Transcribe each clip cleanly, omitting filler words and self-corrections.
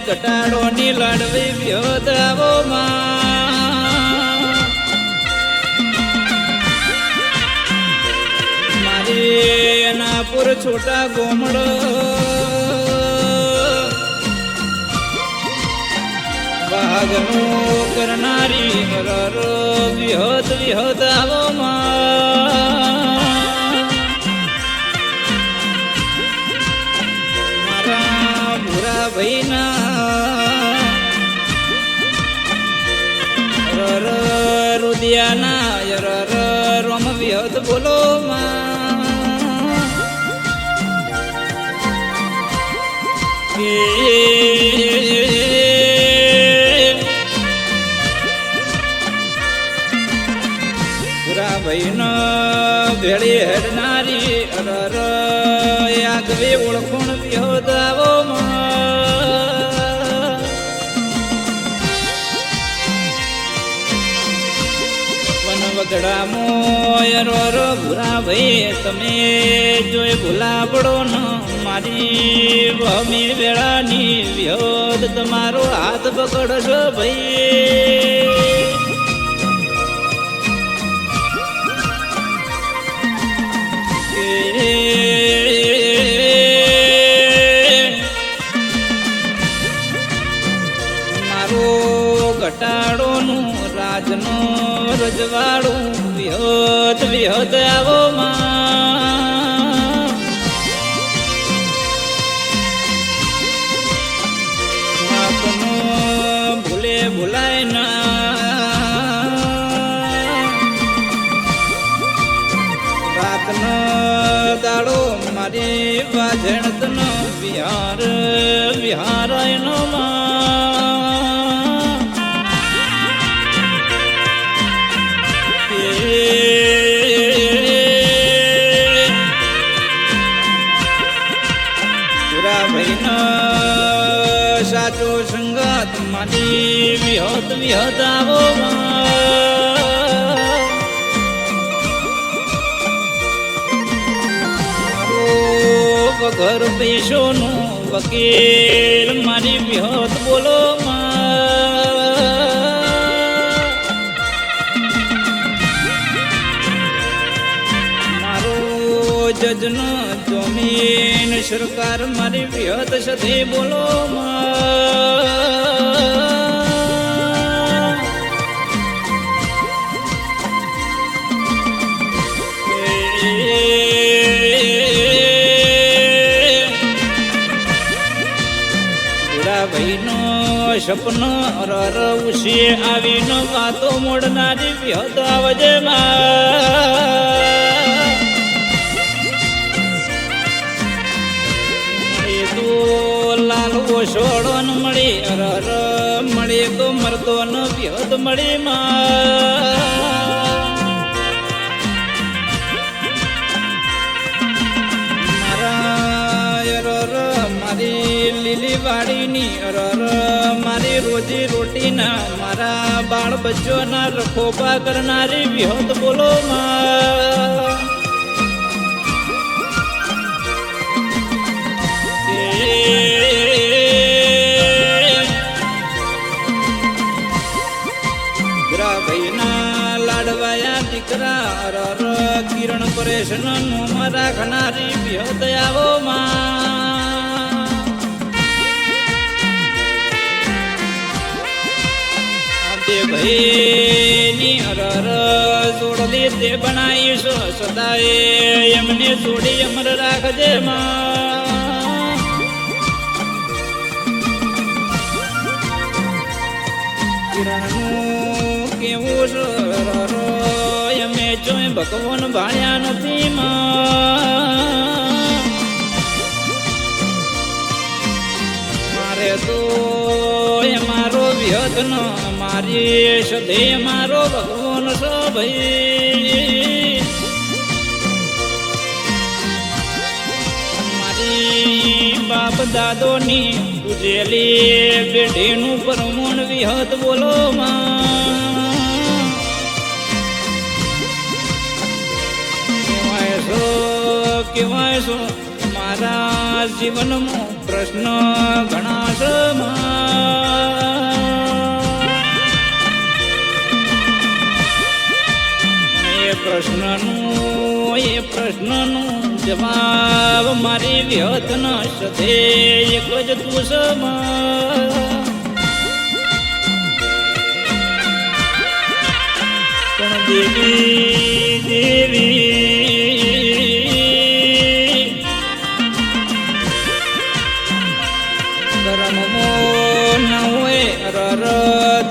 ઘટાડો ની લડવી વ્યોધાવો મારી એના પુર છોટા ગોમડો ભાગનો કરનારી વિહોદ વિહોદાવો મારા ભૂરા ભાઈના રુદિયાના રોમ વિહોદ બોલો ભાઈનો ભેળી હેડનારી આગવી ઓળખુણ વિહોદાવો વન વગડામો ભૂરા ભાઈ તમે જોઈ ભૂલા પડો ન મારી ભમી વેળાની વિહોદ તમારો હાથ પકડશો ભાઈ મારો ઘટાડોનું રાજનો રજવાડું વિહોદ વિહોદ આવો આપનો ભૂલે ભૂલાય ના રાતનો દાડો મારી વાજણતનો વિહાર વિહારાયનો ભાઈનો સાચો સંગાત મારી વિહોદ વિહોદાવો ઘર પૈસોનું વકીલ મારી વિહોદ બોલો મારો જજનો જમીન સરકાર મારી વિહોદ સાથે બોલો ભાઈનો સપનો ઉછી આવીનો વાતો મોડનારી વિહોદ આવજે તો લાલવો છોડો ન મળી મળે તો મરતો ન વિહોદ મળી મારી લીલી વાડીની મારી રોજી રોટીના મારા બાળ બચ્ચોના રખોપા કરનારી વિહોદ બોલો ભાઈના લાડવાયા દીકરા કિરણ પરેશ નો રાખનારી વિહોદ આવો ભાઈની જોડલી તે બનાવીશો સદાય એમને જોડી અમર રાખજે કિરણનું કેવું અમે જોઈ ભગવાન ભાણ્યા નથી મારે તો મારો વિહતનો મારી સદે મારો ભગવાન છો ભાઈ મારી બાપ દાદોની પૂજેલી પેઢીનું પરમોણ વિહત બોલો કેવાય છો મારા જીવનમાં પ્રશ્ન ઘણા સમા એ પ્રશ્નનું જવાબ મારી વ્યત ન શકે એક જ તું સમા પણ દેવી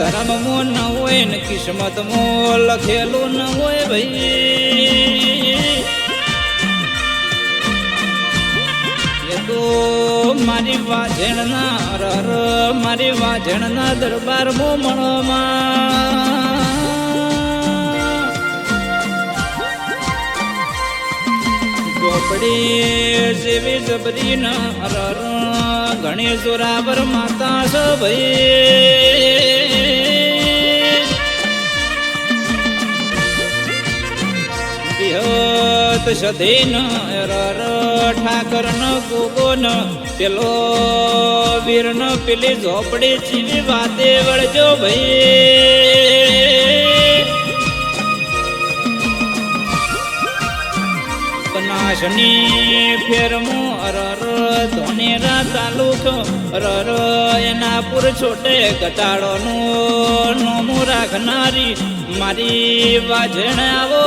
ધર્મમો ન હોય ને કિસ્મતમાં લખેલું ન હોય ભાઈ એ તો મારી વાજણના મારી વાજણના દરબારમાં મળવામાં ચોપડી જેવી જબરી ના ઘણી જોરાવર માતા છો ભાઈ વિહત સધીન ઠાકર ન ગોગો ન પેલો વીર ન પેલી ઝોપડી ચીવી વાતે વળજો ભાઈ નાશની ફેરમો ધોનેરા તાલુકો એના પુર છોટે ઘટાડોનું નોમું રાખનારી મારી વાજણ આવો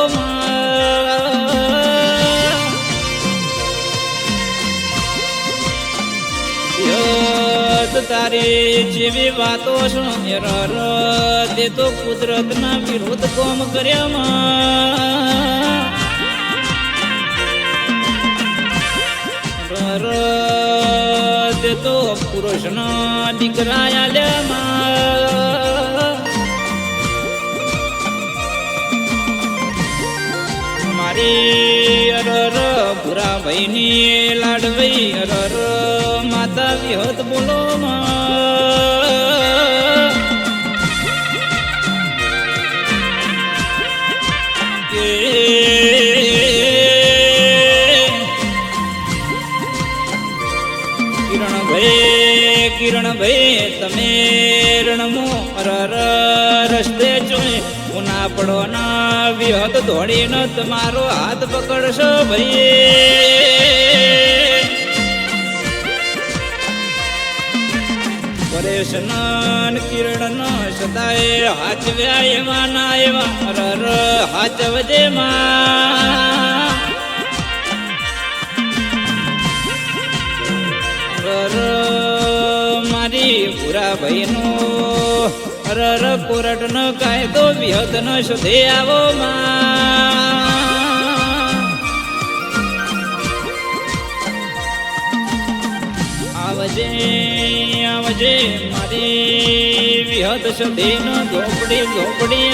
તારી જેવી વાતો છો તે તો કુદરતના વિરુદ્ધ કોમ કર્યામાં તે તો પુરુષના દીકરા આલ્યામાં મારી ભૂરા ભાઈની લાડવઈ માતા વિહત બોલો કિરણ ભાઈ તમે રણમો રસ્તે જોઈ ઉના પડો ના વિહત દોડીને તમારો હાથ પકડશો ભાઈ પરેશ કિરણ ન સદાય હાચવ્યા એવા ના એવા હાચવજે માં મારી ભૂરા ભાઈનો કોરટ ન કાયદો વિહત ન શોધે આવો આવજે આવજે મારી વિહત શોધે ન ઝોપડી ઝોપડી